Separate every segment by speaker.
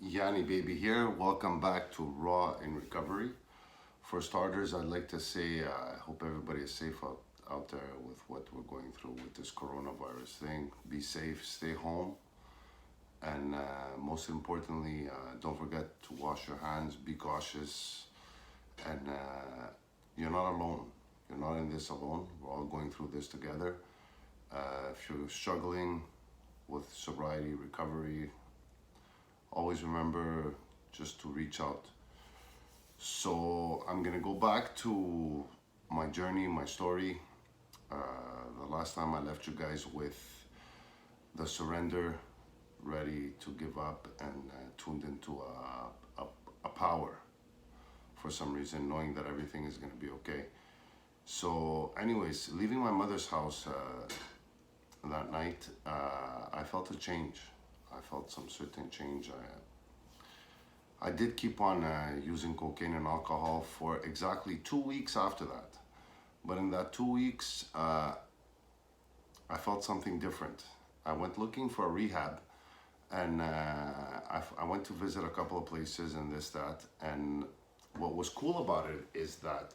Speaker 1: Yanni Baby here. Welcome back to Raw in Recovery. For starters, I'd like to say I hope everybody is safe out there with what we're going through with this coronavirus thing. Be safe, stay home, and most importantly, don't forget to wash your hands, be cautious, and you're not alone. You're not in this alone. We're all going through this together. If you're struggling with sobriety, recovery, always remember just to reach out. So I'm gonna go back to my journey, my story. Uh, the last time I left you guys with the surrender, ready to give up, and tuned into a power for some reason, knowing that everything is gonna be okay. So, anyways, leaving my mother's house that night, I felt a change. I felt some certain change. I did keep on using cocaine and alcohol for exactly 2 weeks after that. But in that 2 weeks, I felt something different. I went looking for a rehab, and I went to visit a couple of places and this, that. And what was cool about it is that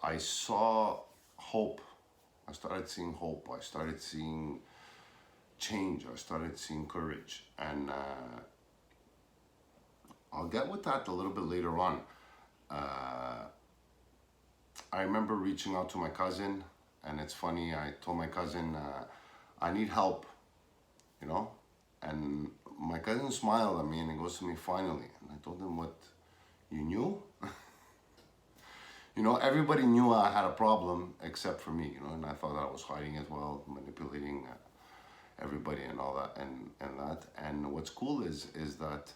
Speaker 1: I saw hope. I started seeing hope. I started seeing change. I started seeing courage. And I'll get with that a little bit later on. I remember reaching out to my cousin, and it's funny, I told my cousin, I need help, you know? And my cousin smiled at me and he goes to me, finally. And I told him, what, you knew? You know, everybody knew I had a problem except for me, you know, and I thought I was hiding as well, manipulating everybody and all that, and that. And what's cool is that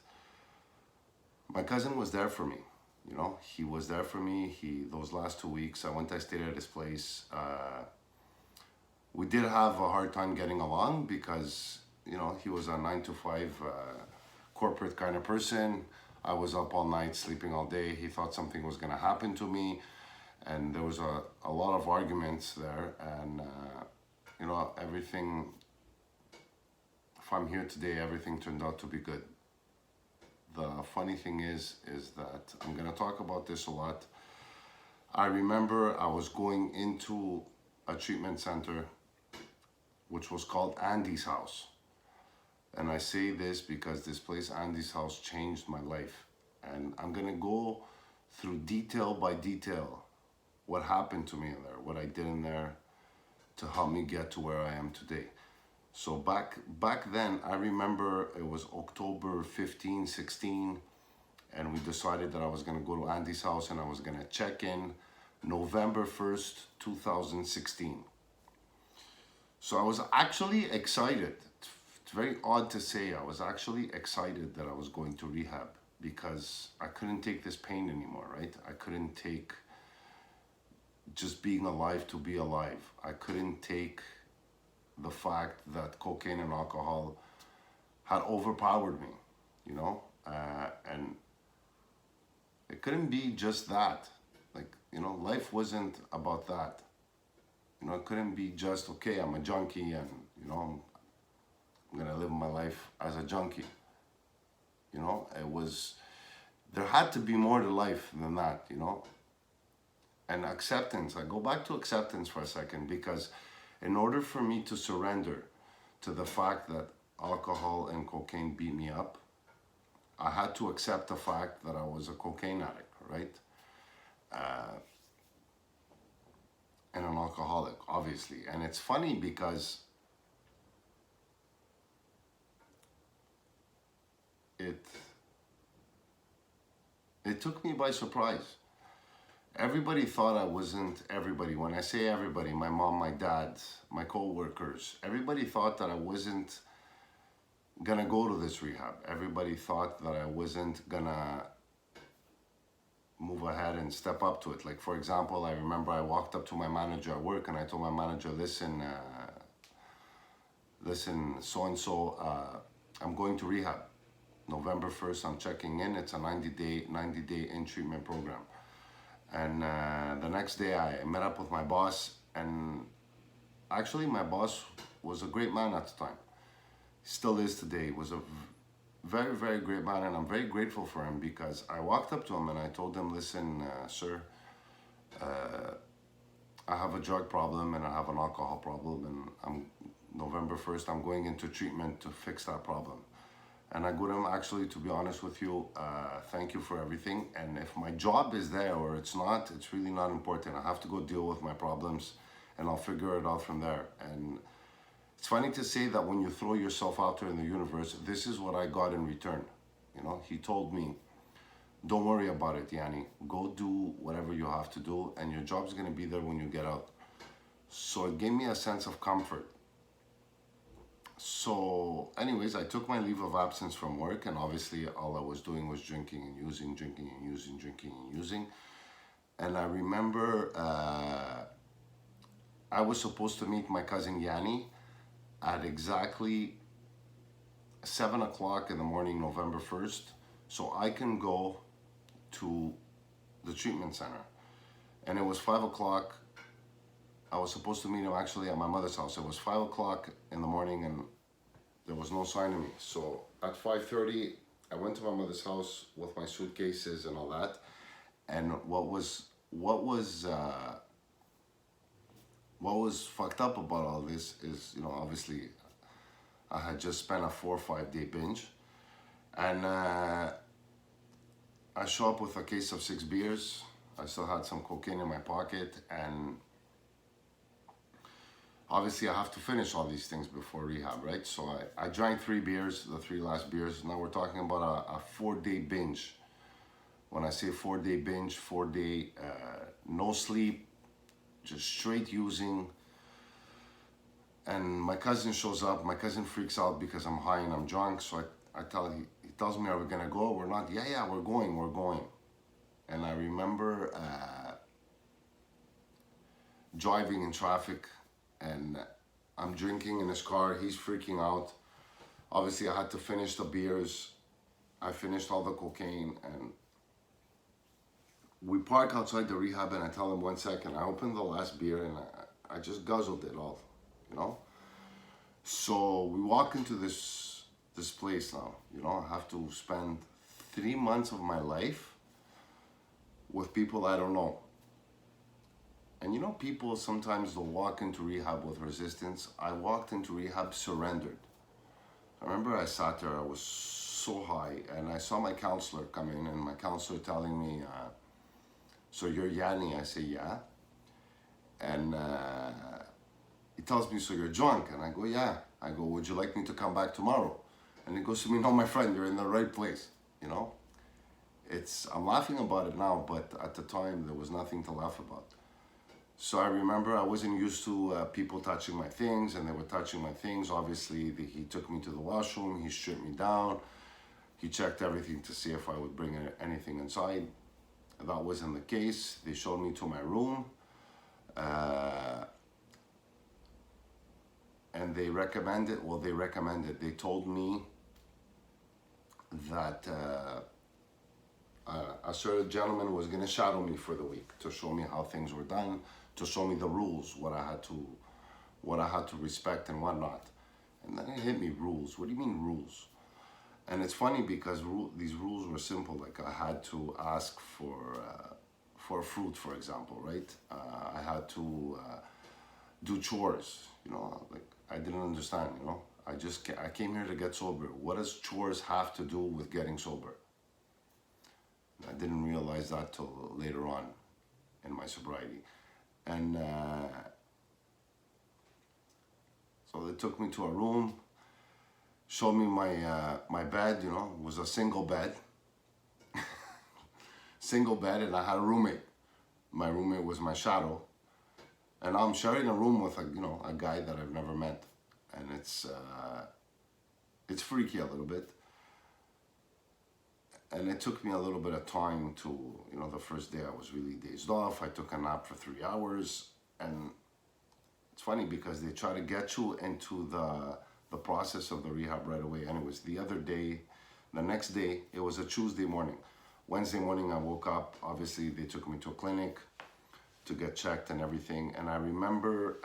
Speaker 1: my cousin was there for me. You know, he was there for me. Those last 2 weeks, I stayed at his place. We did have a hard time getting along because, you know, he was a 9 to 5 corporate kind of person. I was up all night, sleeping all day. He thought something was gonna happen to me. And there was a lot of arguments there. And, you know, everything, if I'm here today, everything turned out to be good. The funny thing is that I'm gonna talk about this a lot. I remember I was going into a treatment center which was called Andy's House. And I say this because this place, Andy's House, changed my life. And I'm gonna go through detail by detail what happened to me in there, what I did in there to help me get to where I am today. So back then, I remember it was October 15, 16, and we decided that I was gonna go to Andy's house and I was gonna check in November 1st, 2016. So I was actually excited. It's very odd to say, I was actually excited that I was going to rehab because I couldn't take this pain anymore, right? I couldn't take just being alive to be alive. I couldn't take the fact that cocaine and alcohol had overpowered me, you know? And it couldn't be just that. Like, you know, life wasn't about that. You know, it couldn't be just, okay, I'm a junkie and, you know, I'm gonna live my life as a junkie. You know, there had to be more to life than that, you know? And acceptance, I go back to acceptance for a second because in order for me to surrender to the fact that alcohol and cocaine beat me up, I had to accept the fact that I was a cocaine addict, right? And an alcoholic, obviously. And it's funny because it took me by surprise. Everybody thought I wasn't everybody. When I say everybody, my mom, my dad, my co-workers, everybody thought that I wasn't gonna go to this rehab. Everybody thought that I wasn't gonna move ahead and step up to it. Like, for example, I remember I walked up to my manager at work and I told my manager, listen, so-and-so, I'm going to rehab. November 1st, I'm checking in. It's a 90-day in-treatment program. And the next day I met up with my boss, and actually my boss was a great man at the time. Still is today. Was a very, very great man, and I'm very grateful for him because I walked up to him and I told him, listen, sir, I have a drug problem and I have an alcohol problem, and I'm November 1st, I'm going into treatment to fix that problem. And I go to him, actually, to be honest with you, thank you for everything. And if my job is there or it's not, it's really not important. I have to go deal with my problems and I'll figure it out from there. And it's funny to say that when you throw yourself out there in the universe, this is what I got in return. You know, he told me, don't worry about it, Yanni. Go do whatever you have to do and your job's gonna be there when you get out. So it gave me a sense of comfort. So anyways, I took my leave of absence from work, and obviously all I was doing was drinking and using, drinking and using, drinking and using. And I remember I was supposed to meet my cousin Yanni at exactly 7 o'clock in the morning, November 1st, so I can go to the treatment center. And it was 5 o'clock. I was supposed to meet him actually at my mother's house. It was 5 o'clock in the morning and there was no sign of me. So at 5:30, I went to my mother's house with my suitcases and all that. And what was fucked up about all this is, you know, obviously I had just spent a 4 or 5 day binge, and I show up with a case of 6 beers. I still had some cocaine in my pocket, and obviously I have to finish all these things before rehab, right? So I drank 3 beers, the 3 last beers. Now we're talking about a 4 day binge. When I say 4 day binge, 4 day no sleep, just straight using. And my cousin shows up. My cousin freaks out because I'm high and I'm drunk. So I tell him, he tells me, are we gonna go? We're not. Yeah, we're going. And I remember driving in traffic, and I'm drinking in his car. He's freaking out. Obviously, I had to finish the beers. I finished all the cocaine, and we park outside the rehab, and I tell him, 1 second. I opened the last beer, and I just guzzled it all, you know? So we walk into this place now, you know? I have to spend 3 months of my life with people I don't know. And you know, people sometimes they'll walk into rehab with resistance. I walked into rehab surrendered. I remember I sat there, I was so high, and I saw my counselor come in, and my counselor telling me, so you're Yanni? I say, yeah. And he tells me, so you're drunk? And I go, yeah. I go, would you like me to come back tomorrow? And he goes to me, no, my friend, you're in the right place, you know? I'm laughing about it now, but at the time, there was nothing to laugh about. So I remember I wasn't used to people touching my things, and they were touching my things. Obviously, he took me to the washroom, he stripped me down, he checked everything to see if I would bring anything inside. That wasn't the case. They showed me to my room, and they told me that a certain gentleman was gonna shadow me for the week to show me how things were done, to show me the rules, what I had to respect and whatnot. And then it hit me, rules. What do you mean rules? And it's funny because these rules were simple. Like I had to ask for fruit, for example, right? I had to do chores. You know, like I didn't understand. You know, I came here to get sober. What does chores have to do with getting sober? I didn't realize that till later on in my sobriety. And so they took me to a room, showed me my bed, you know, it was a single bed. Single bed, and I had a roommate. My roommate was my shadow. And I'm sharing a room with a guy that I've never met. And it's freaky a little bit. And it took me a little bit of time to, the first day I was really dazed off. I took a nap for 3 hours. And it's funny because they try to get you into the process of the rehab right away. Anyways, the next day, it was a Tuesday morning. Wednesday morning, I woke up. Obviously, they took me to a clinic to get checked and everything. And I remember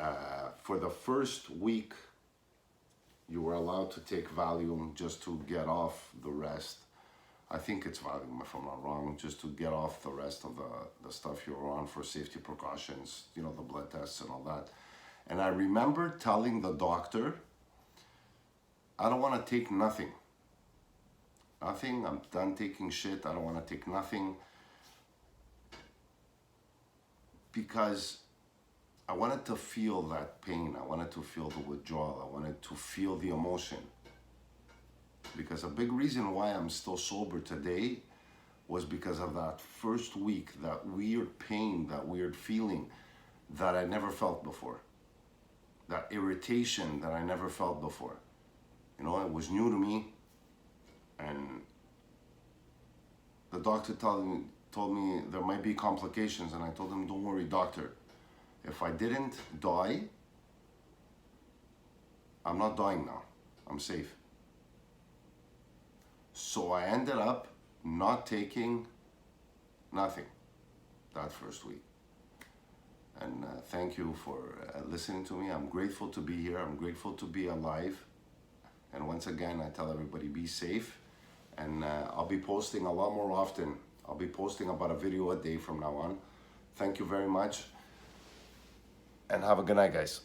Speaker 1: for the first week you were allowed to take Valium just to get off the rest. I think it's Valium, if I'm not wrong, just to get off the rest of the stuff you were on for safety precautions, you know, the blood tests and all that. And I remember telling the doctor, I don't want to take nothing. Nothing, I'm done taking shit, I don't want to take nothing. Because I wanted to feel that pain, I wanted to feel the withdrawal, I wanted to feel the emotion. Because a big reason why I'm still sober today was because of that first week, that weird pain, that weird feeling that I never felt before. That irritation that I never felt before. You know, it was new to me. And the doctor told me there might be complications, and I told him, don't worry, doctor. If I didn't die, I'm not dying now. I'm safe. So I ended up not taking nothing that first week. And thank you for listening to me. I'm grateful to be here. I'm grateful to be alive. And once again, I tell everybody, be safe. And I'll be posting a lot more often. I'll be posting about a video a day from now on. Thank you very much. And have a good night, guys.